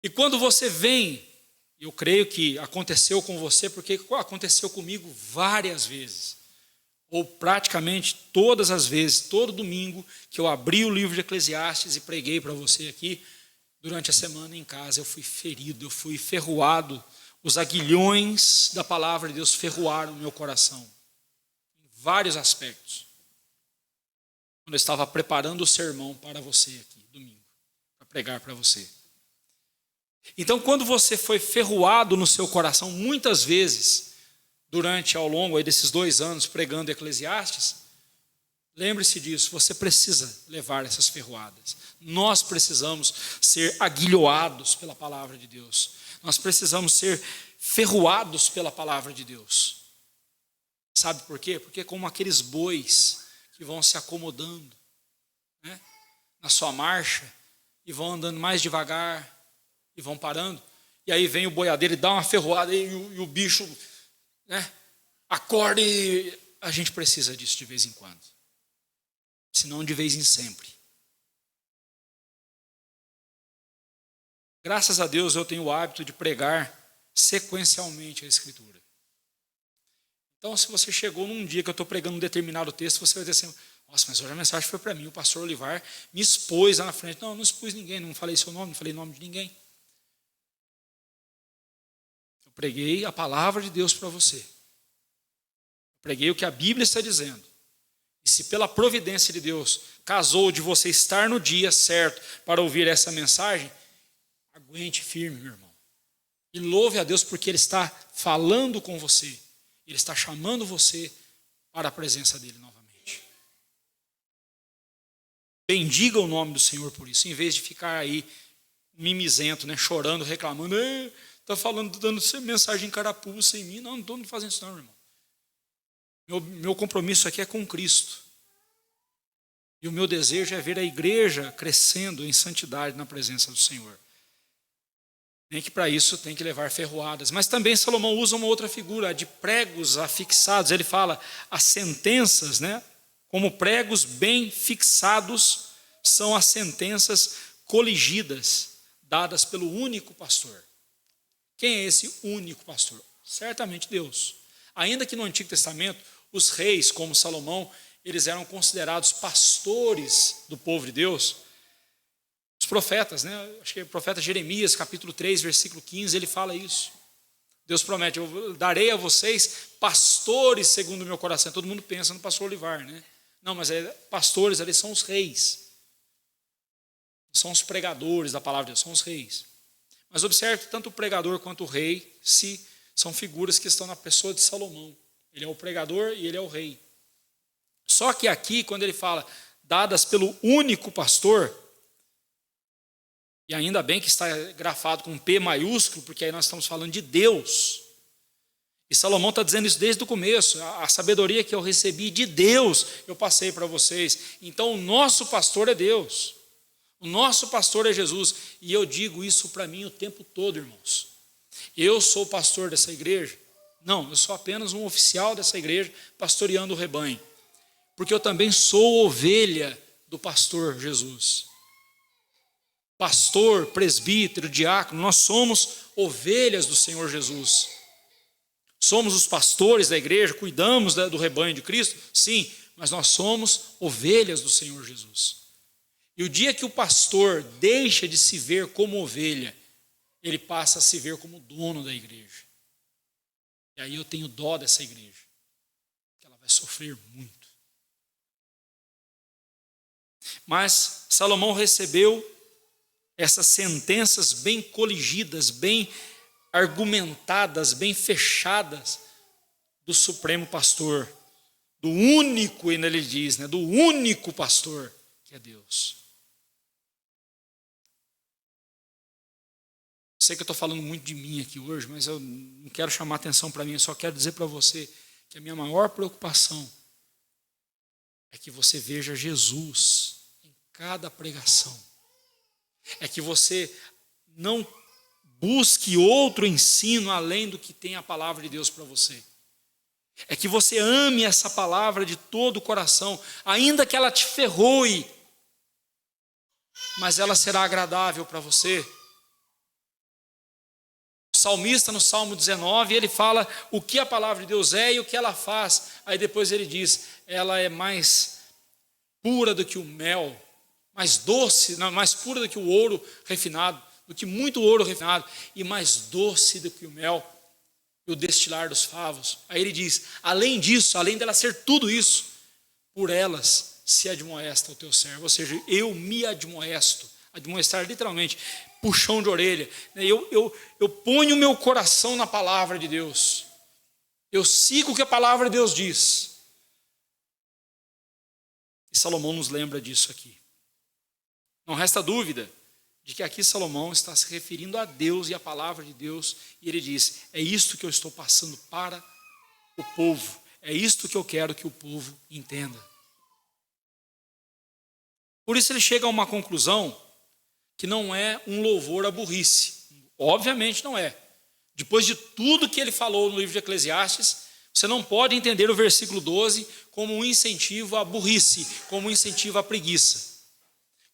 E quando você vem, eu creio que aconteceu com você, porque aconteceu comigo várias vezes, ou praticamente todas as vezes, todo domingo que eu abri o livro de Eclesiastes e preguei para você aqui, durante a semana em casa, eu fui ferido, eu fui ferroado, os aguilhões da palavra de Deus ferroaram o meu coração, em vários aspectos. Quando eu estava preparando o sermão para você aqui, domingo, para pregar para você. Então, quando você foi ferroado no seu coração, muitas vezes, ao longo aí desses 2 anos pregando Eclesiastes, lembre-se disso, você precisa levar essas ferroadas. Nós precisamos ser aguilhoados pela palavra de Deus. Nós precisamos ser ferroados pela palavra de Deus. Sabe por quê? Porque é como aqueles bois que vão se acomodando, né, na sua marcha e vão andando mais devagar e vão parando. E aí vem o boiadeiro e dá uma ferroada e o bicho, né, acorda e a gente precisa disso de vez em quando. Se não de vez em sempre. Graças a Deus eu tenho o hábito de pregar sequencialmente a Escritura. Então, se você chegou num dia que eu estou pregando um determinado texto, você vai dizer assim, nossa, mas hoje a mensagem foi para mim, o pastor Olivar me expôs lá na frente. Não, não expus ninguém, não falei seu nome, não falei nome de ninguém. Eu preguei a palavra de Deus para você. Eu preguei o que a Bíblia está dizendo. E se pela providência de Deus casou de você estar no dia certo para ouvir essa mensagem, aguente firme, meu irmão. E louve a Deus porque Ele está falando com você. Ele está chamando você para a presença dEle novamente. Bendiga o nome do Senhor por isso, em vez de ficar aí mimizento, né, chorando, reclamando, está falando, dando mensagem carapuça em mim. Não estou fazendo isso não, irmão. Meu compromisso aqui é com Cristo. E o meu desejo é ver a igreja crescendo em santidade na presença do Senhor. Nem que para isso tem que levar ferroadas. Mas também Salomão usa uma outra figura, a de pregos afixados. Ele fala, as sentenças, né, como pregos bem fixados, são as sentenças coligidas, dadas pelo único pastor. Quem é esse único pastor? Certamente Deus. Ainda que no Antigo Testamento, os reis, como Salomão, eles eram considerados pastores do povo de Deus. Os profetas, né? Acho que é o profeta Jeremias, capítulo 3, versículo 15, ele fala isso. Deus promete, eu darei a vocês pastores segundo o meu coração. Todo mundo pensa no pastor Olivar, né? Não, mas pastores ali são os reis. São os pregadores da palavra de Deus, são os reis. Mas observe que tanto o pregador quanto o rei são figuras que estão na pessoa de Salomão. Ele é o pregador e ele é o rei. Só que aqui, quando ele fala, dadas pelo único pastor, e ainda bem que está grafado com um P maiúsculo, porque aí nós estamos falando de Deus. E Salomão está dizendo isso desde o começo. A sabedoria que eu recebi de Deus, eu passei para vocês. Então, o nosso pastor é Deus. O nosso pastor é Jesus. E eu digo isso para mim o tempo todo, irmãos. Eu sou o pastor dessa igreja? Não, eu sou apenas um oficial dessa igreja, pastoreando o rebanho. Porque eu também sou ovelha do pastor Jesus. pastor, presbítero, diácono, nós somos ovelhas do Senhor Jesus. Somos os pastores da igreja, cuidamos do rebanho de Cristo? Sim, mas nós somos ovelhas do Senhor Jesus. E o dia que o pastor deixa de se ver como ovelha, ele passa a se ver como dono da igreja. E aí eu tenho dó dessa igreja, que ela vai sofrer muito. Mas Salomão recebeu essas sentenças bem coligidas, bem argumentadas, bem fechadas do Supremo Pastor, do único, ainda ele diz, do único pastor que é Deus. Sei que eu estou falando muito de mim aqui hoje, mas eu não quero chamar atenção para mim, eu só quero dizer para você que a minha maior preocupação é que você veja Jesus em cada pregação. É que você não busque outro ensino além do que tem a palavra de Deus para você. É que você ame essa palavra de todo o coração, ainda que ela te ferroe, mas ela será agradável para você. O salmista no Salmo 19, ele fala o que a palavra de Deus é e o que ela faz. Aí depois ele diz, ela é mais pura do que o mel, mais doce, não, mais pura do que o ouro refinado, do que muito ouro refinado, e mais doce do que o mel e o destilar dos favos. Aí ele diz, além disso, além dela ser tudo isso, por elas se admoesta o teu servo. Ou seja, eu me admoesto. Admoestar literalmente, puxão de orelha. Eu ponho o meu coração na palavra de Deus. Eu sigo o que a palavra de Deus diz. E Salomão nos lembra disso aqui. Não resta dúvida de que aqui Salomão está se referindo a Deus e a palavra de Deus, e ele diz, é isto que eu estou passando para o povo, é isto que eu quero que o povo entenda. Por isso ele chega a uma conclusão que não é um louvor à burrice, obviamente não é. Depois de tudo que ele falou no livro de Eclesiastes, você não pode entender o versículo 12 como um incentivo à burrice, como um incentivo à preguiça.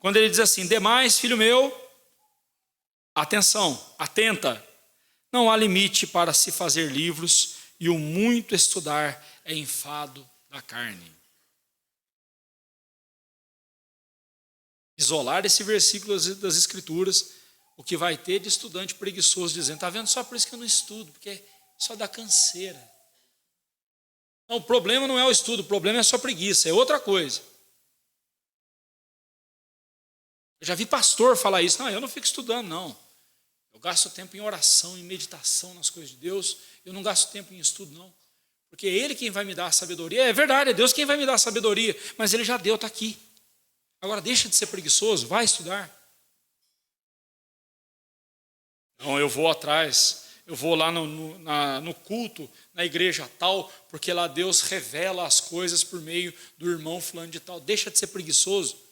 Quando ele diz assim, demais, filho meu, atenção, atenta, não há limite para se fazer livros, e o muito estudar é enfado da carne. Isolar esse versículo das Escrituras, o que vai ter de estudante preguiçoso dizendo, está vendo, só por isso que eu não estudo, porque só dá canseira. Não, o problema não é o estudo, o problema é só preguiça, é outra coisa. Eu já vi pastor falar isso, não, eu não fico estudando, não. Eu gasto tempo em oração, em meditação nas coisas de Deus, eu não gasto tempo em estudo, não. Porque é Ele quem vai me dar a sabedoria, é verdade, é Deus quem vai me dar a sabedoria, mas Ele já deu, está aqui. Agora deixa de ser preguiçoso, vai estudar. Não, eu vou atrás, eu vou lá no culto, na igreja tal, porque lá Deus revela as coisas por meio do irmão fulano de tal. Deixa de ser preguiçoso.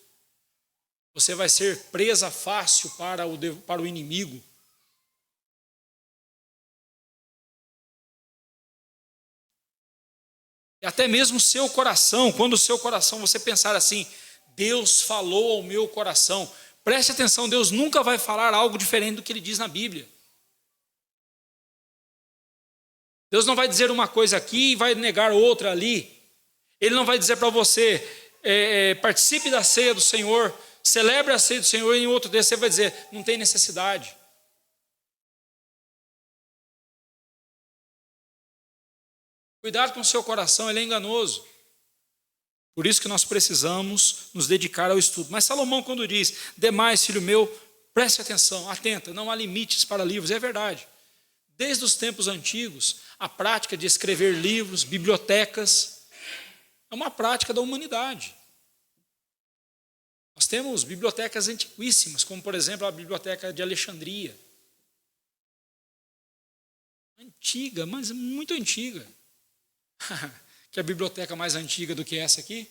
Você vai ser presa fácil para o inimigo. E até mesmo o seu coração, quando o seu coração, você pensar assim, Deus falou ao meu coração. Preste atenção, Deus nunca vai falar algo diferente do que Ele diz na Bíblia. Deus não vai dizer uma coisa aqui e vai negar outra ali. Ele não vai dizer para você, participe da ceia do Senhor, celebre a ceia do Senhor, e em outro desse você vai dizer, não tem necessidade. Cuidado com o seu coração, ele é enganoso. Por isso que nós precisamos nos dedicar ao estudo. Mas Salomão, quando diz, demais, filho meu, preste atenção, atenta, não há limites para livros, é verdade. Desde os tempos antigos, a prática de escrever livros, bibliotecas, é uma prática da humanidade. Nós temos bibliotecas antiquíssimas, como por exemplo a Biblioteca de Alexandria. Antiga, mas muito antiga. Que a biblioteca mais antiga do que essa aqui?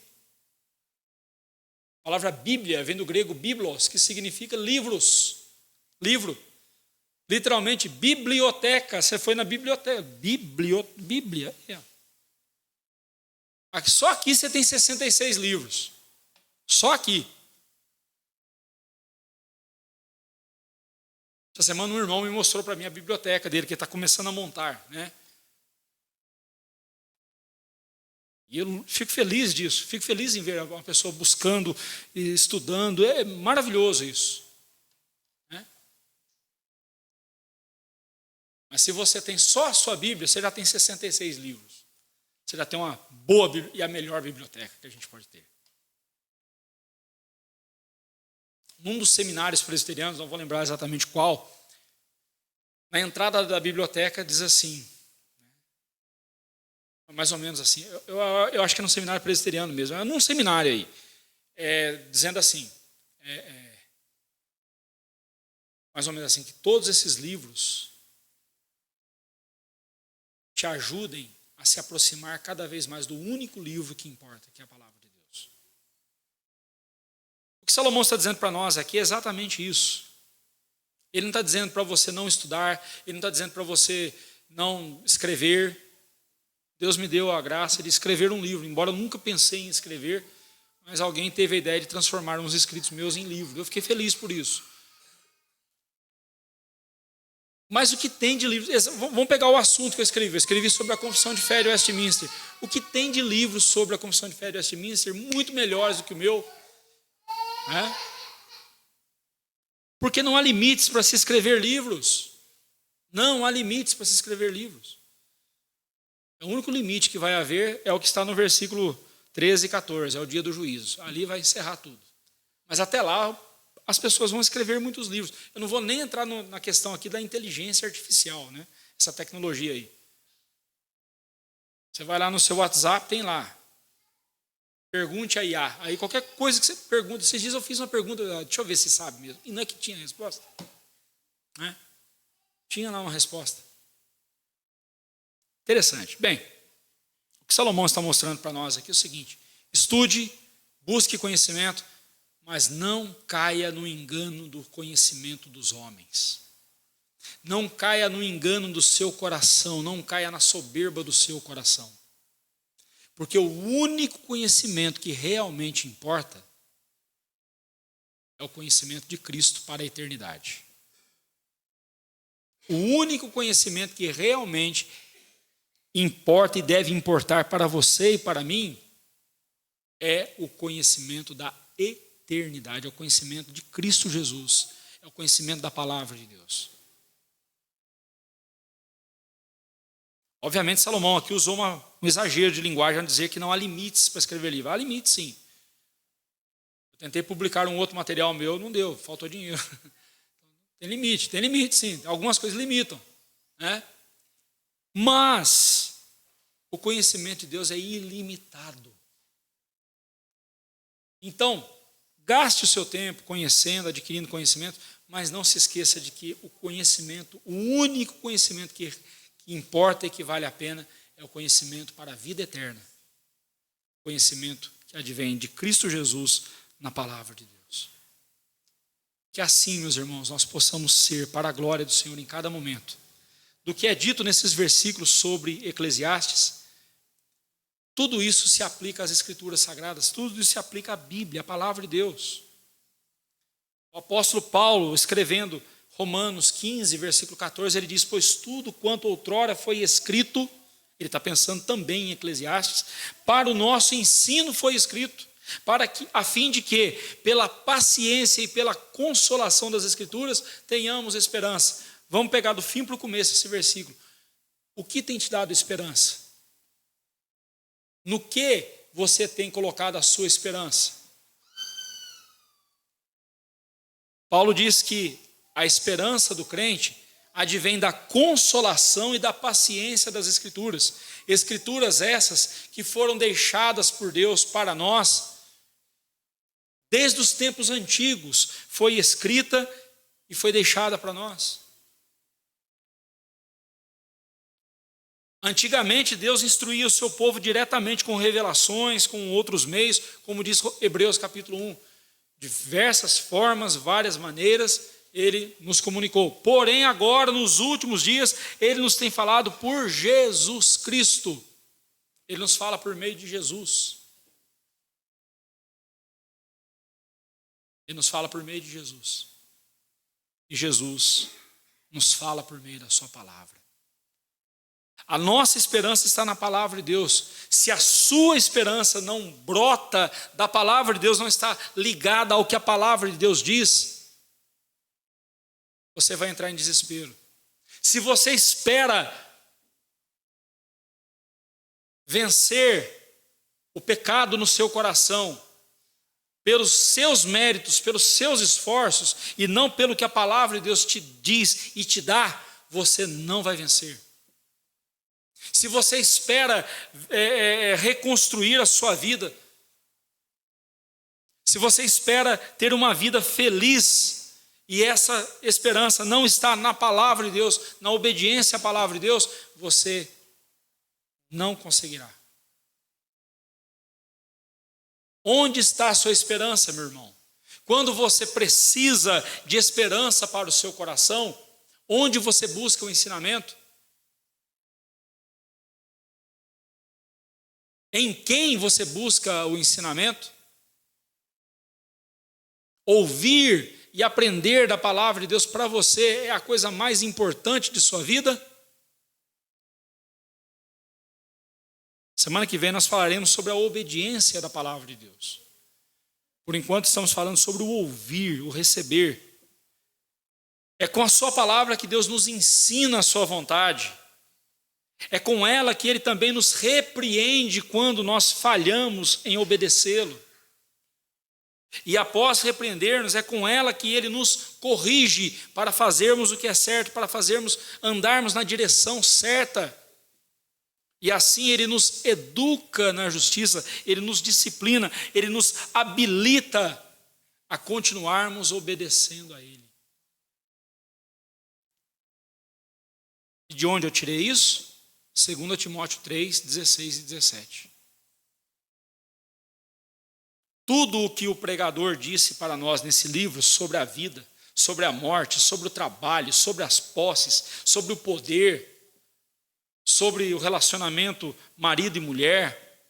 A palavra Bíblia vem do grego biblos, que significa livros. Livro. Literalmente, biblioteca. Você foi na biblioteca. Bíblia. Só aqui você tem 66 livros. Só aqui. Essa semana um irmão me mostrou para mim a biblioteca dele, que ele está começando a montar, né? E eu fico feliz disso, fico feliz em ver uma pessoa buscando e estudando, é maravilhoso isso. Né? Mas se você tem só a sua Bíblia, você já tem 66 livros. Você já tem uma boa e a melhor biblioteca que a gente pode ter. Num dos seminários presbiterianos, não vou lembrar exatamente qual, na entrada da biblioteca diz assim, mais ou menos assim, eu acho que é num seminário presbiteriano mesmo, é num seminário aí, dizendo assim, mais ou menos assim, que todos esses livros te ajudem a se aproximar cada vez mais do único livro que importa, que é a palavra de Deus. O que Salomão está dizendo para nós aqui é exatamente isso. Ele não está dizendo para você não estudar, ele não está dizendo para você não escrever. Deus me deu a graça de escrever um livro, embora eu nunca pensei em escrever, mas alguém teve a ideia de transformar uns escritos meus em livro. Eu fiquei feliz por isso. Mas o que tem de livros... Vamos pegar o assunto que eu escrevi. Eu escrevi sobre a Confissão de Fé de Westminster. O que tem de livros sobre a Confissão de Fé de Westminster muito melhores do que o meu? Porque não há limites para se escrever livros. Não há limites para se escrever livros. O único limite que vai haver é o que está no versículo 13 e 14, é o dia do juízo. Ali vai encerrar tudo. Mas até lá, as pessoas vão escrever muitos livros. Eu não vou nem entrar na questão aqui da inteligência artificial, né? Essa tecnologia aí. Você vai lá no seu WhatsApp, tem lá. Pergunte a IA. Aí qualquer coisa que você pergunta, esses dias eu fiz uma pergunta, deixa eu ver se sabe mesmo. E não é que tinha resposta. Né? Tinha lá uma resposta. Interessante. Bem, o que Salomão está mostrando para nós aqui é o seguinte: estude, busque conhecimento, mas não caia no engano do conhecimento dos homens. Não caia no engano do seu coração, não caia na soberba do seu coração. Porque o único conhecimento que realmente importa é o conhecimento de Cristo para a eternidade. O único conhecimento que realmente importa e deve importar para você e para mim é o conhecimento da eternidade, é o conhecimento de Cristo Jesus, é o conhecimento da palavra de Deus. Obviamente Salomão aqui usou um exagero de linguagem ao dizer que não há limites para escrever livro. Há limites sim. Eu tentei publicar um outro material meu, não deu, faltou dinheiro. Tem limite sim, algumas coisas limitam, né? Mas o conhecimento de Deus é ilimitado. Então, gaste o seu tempo conhecendo, adquirindo conhecimento, mas não se esqueça de que o conhecimento, o único conhecimento que importa e que vale a pena é o conhecimento para a vida eterna. O conhecimento que advém de Cristo Jesus na palavra de Deus. Que assim, meus irmãos, nós possamos ser para a glória do Senhor em cada momento. Do que é dito nesses versículos sobre Eclesiastes, tudo isso se aplica às Escrituras Sagradas, tudo isso se aplica à Bíblia, à palavra de Deus. O apóstolo Paulo, escrevendo Romanos 15, versículo 14, ele diz: pois tudo quanto outrora foi escrito, ele está pensando também em Eclesiastes, para o nosso ensino foi escrito, a fim de que, pela paciência e pela consolação das Escrituras, tenhamos esperança. Vamos pegar do fim para o começo esse versículo. O que tem te dado esperança? No que você tem colocado a sua esperança? Paulo diz que a esperança do crente advém da consolação e da paciência das Escrituras. Escrituras essas que foram deixadas por Deus para nós, desde os tempos antigos, foi escrita e foi deixada para nós. Antigamente, Deus instruía o seu povo diretamente com revelações, com outros meios, como diz Hebreus capítulo 1. Diversas formas, várias maneiras, Ele nos comunicou. Porém, agora, nos últimos dias, Ele nos tem falado por Jesus Cristo. Ele nos fala por meio de Jesus. Ele nos fala por meio de Jesus. E Jesus nos fala por meio da sua palavra. A nossa esperança está na palavra de Deus. Se a sua esperança não brota da palavra de Deus, não está ligada ao que a palavra de Deus diz, você vai entrar em desespero. Se você espera vencer o pecado no seu coração pelos seus méritos, pelos seus esforços, e não pelo que a palavra de Deus te diz e te dá, você não vai vencer. Se você espera reconstruir a sua vida, se você espera ter uma vida feliz, e essa esperança não está na palavra de Deus, na obediência à palavra de Deus, você não conseguirá. Onde está a sua esperança, meu irmão? Quando você precisa de esperança para o seu coração, onde você busca o ensinamento? Em quem você busca o ensinamento? Ouvir e aprender da palavra de Deus para você é a coisa mais importante de sua vida? Semana que vem nós falaremos sobre a obediência da palavra de Deus. Por enquanto estamos falando sobre o ouvir, o receber. É com a sua palavra que Deus nos ensina a sua vontade. É com ela que Ele também nos repreende quando nós falhamos em obedecê-lo. E após repreender-nos, é com ela que Ele nos corrige para fazermos o que é certo, para andarmos na direção certa. E assim Ele nos educa na justiça, Ele nos disciplina, Ele nos habilita a continuarmos obedecendo a Ele. E de onde eu tirei isso? 2 Timóteo 3, 16 e 17. Tudo o que o pregador disse para nós nesse livro sobre a vida, sobre a morte, sobre o trabalho, sobre as posses, sobre o poder, sobre o relacionamento marido e mulher,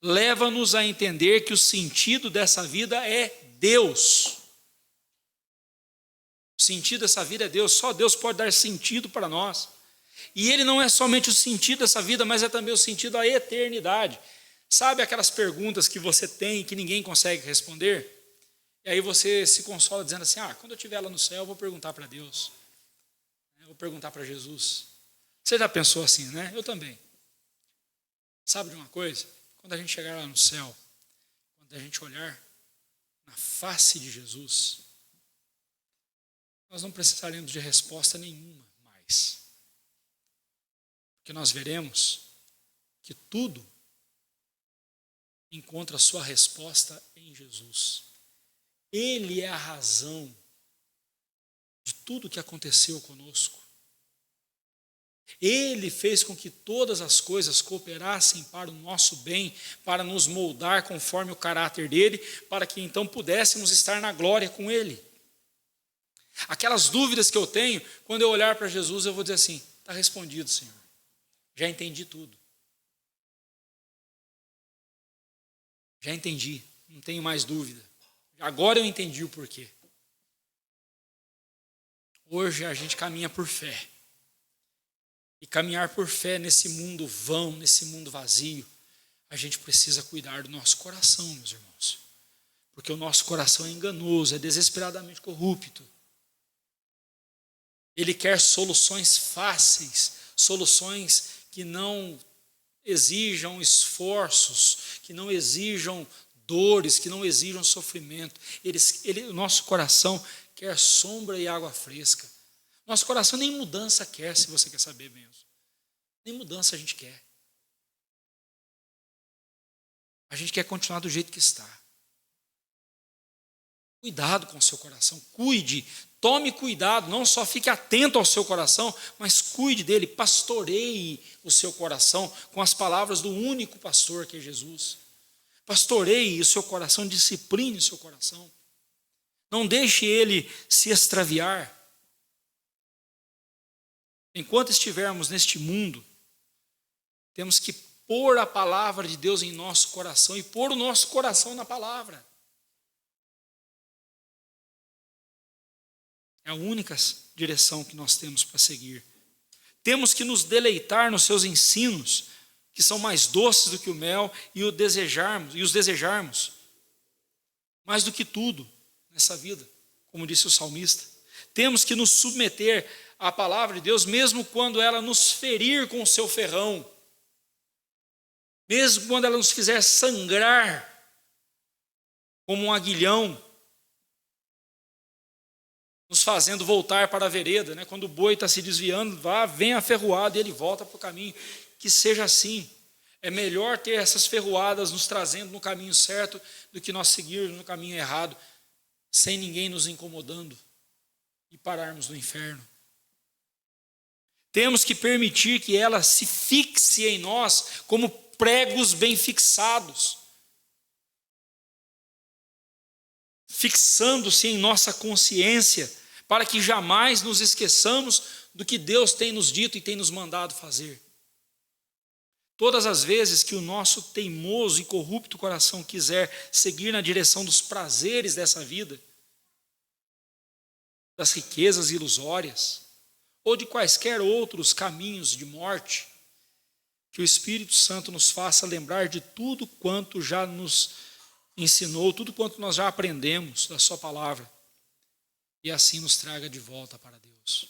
leva-nos a entender que o sentido dessa vida é Deus. O sentido dessa vida é Deus, só Deus pode dar sentido para nós. E Ele não é somente o sentido dessa vida, mas é também o sentido da eternidade. Sabe aquelas perguntas que você tem e que ninguém consegue responder? E aí você se consola dizendo assim, quando eu estiver lá no céu eu vou perguntar para Deus. Eu vou perguntar para Jesus. Você já pensou assim, né? Eu também. Sabe de uma coisa? Quando a gente chegar lá no céu, quando a gente olhar na face de Jesus, nós não precisaremos de resposta nenhuma mais. Porque nós veremos que tudo encontra a sua resposta em Jesus. Ele é a razão de tudo que aconteceu conosco. Ele fez com que todas as coisas cooperassem para o nosso bem, para nos moldar conforme o caráter dele, para que então pudéssemos estar na glória com ele. Aquelas dúvidas que eu tenho, quando eu olhar para Jesus, eu vou dizer assim, está respondido, Senhor. Já entendi tudo. Já entendi, não tenho mais dúvida. Agora eu entendi o porquê. Hoje a gente caminha por fé. E caminhar por fé nesse mundo vão, nesse mundo vazio, a gente precisa cuidar do nosso coração, meus irmãos. Porque o nosso coração é enganoso, é desesperadamente corrupto. Ele quer soluções fáceis, soluções que não exijam esforços, que não exijam dores, que não exijam sofrimento. O nosso coração quer sombra e água fresca. Nosso coração nem mudança quer, se você quer saber mesmo. Nem mudança a gente quer. A gente quer continuar do jeito que está. Cuidado com o seu coração, cuide, tome cuidado, não só fique atento ao seu coração, mas cuide dele, pastoreie o seu coração com as palavras do único pastor que é Jesus. Pastoreie o seu coração, discipline o seu coração. Não deixe ele se extraviar. Enquanto estivermos neste mundo, temos que pôr a palavra de Deus em nosso coração e pôr o nosso coração na palavra. É a única direção que nós temos para seguir. Temos que nos deleitar nos seus ensinos, que são mais doces do que o mel, e os desejarmos mais do que tudo nessa vida, como disse o salmista. Temos que nos submeter à palavra de Deus, mesmo quando ela nos ferir com o seu ferrão, mesmo quando ela nos fizer sangrar como um aguilhão, nos fazendo voltar para a vereda, né? Quando o boi está se desviando, vem a ferroada e ele volta para o caminho. Que seja assim. É melhor ter essas ferroadas nos trazendo no caminho certo do que nós seguirmos no caminho errado, sem ninguém nos incomodando e pararmos no inferno. Temos que permitir que ela se fixe em nós como pregos bem fixados, fixando-se em nossa consciência, para que jamais nos esqueçamos do que Deus tem nos dito e tem nos mandado fazer. Todas as vezes que o nosso teimoso e corrupto coração quiser seguir na direção dos prazeres dessa vida, das riquezas ilusórias, ou de quaisquer outros caminhos de morte, que o Espírito Santo nos faça lembrar de tudo quanto já nos ensinou, tudo quanto nós já aprendemos da sua palavra, e assim nos traga de volta para Deus.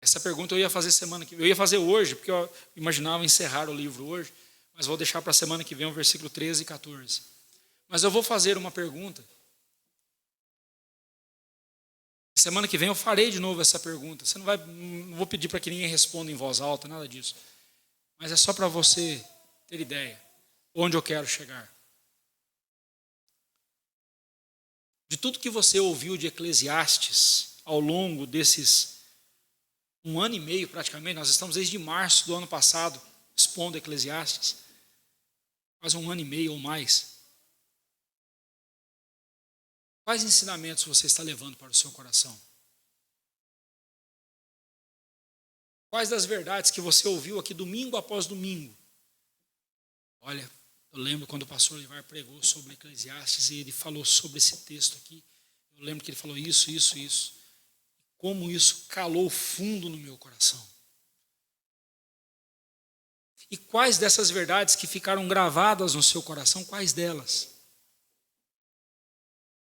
Essa pergunta eu ia fazer semana que vem, eu ia fazer hoje, porque eu imaginava encerrar o livro hoje, mas vou deixar para a semana que vem o versículo 13 e 14. Mas eu vou fazer uma pergunta. Semana que vem eu farei de novo essa pergunta. Não vou pedir para que ninguém responda em voz alta, nada disso. Mas é só para você ter ideia onde eu quero chegar. De tudo que você ouviu de Eclesiastes ao longo desses 1 ano e meio praticamente, nós estamos desde março do ano passado expondo Eclesiastes, quase 1 ano e meio ou mais. Quais ensinamentos você está levando para o seu coração? Quais das verdades que você ouviu aqui domingo após domingo? Olha, eu lembro quando o pastor Olivar pregou sobre Eclesiastes e ele falou sobre esse texto aqui. Eu lembro que ele falou isso. Como isso calou fundo no meu coração. E quais dessas verdades que ficaram gravadas no seu coração, quais delas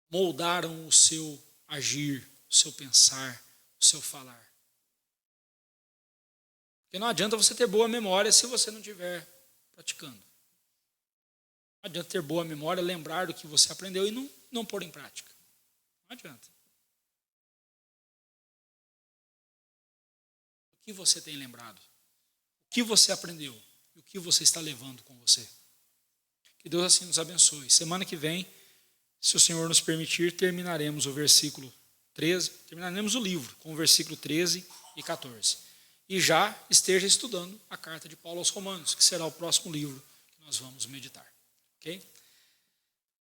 moldaram o seu agir, o seu pensar, o seu falar? Porque não adianta você ter boa memória se você não estiver praticando. Não adianta ter boa memória, lembrar do que você aprendeu e não pôr em prática. Não adianta. O que você tem lembrado? O que você aprendeu? E o que você está levando com você? Que Deus assim nos abençoe. Semana que vem, se o Senhor nos permitir, terminaremos o versículo 13, terminaremos o livro com o versículo 13 e 14. E já esteja estudando a carta de Paulo aos Romanos, que será o próximo livro que nós vamos meditar. Ok?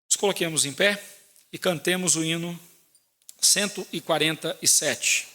Nos coloquemos em pé e cantemos o hino 147.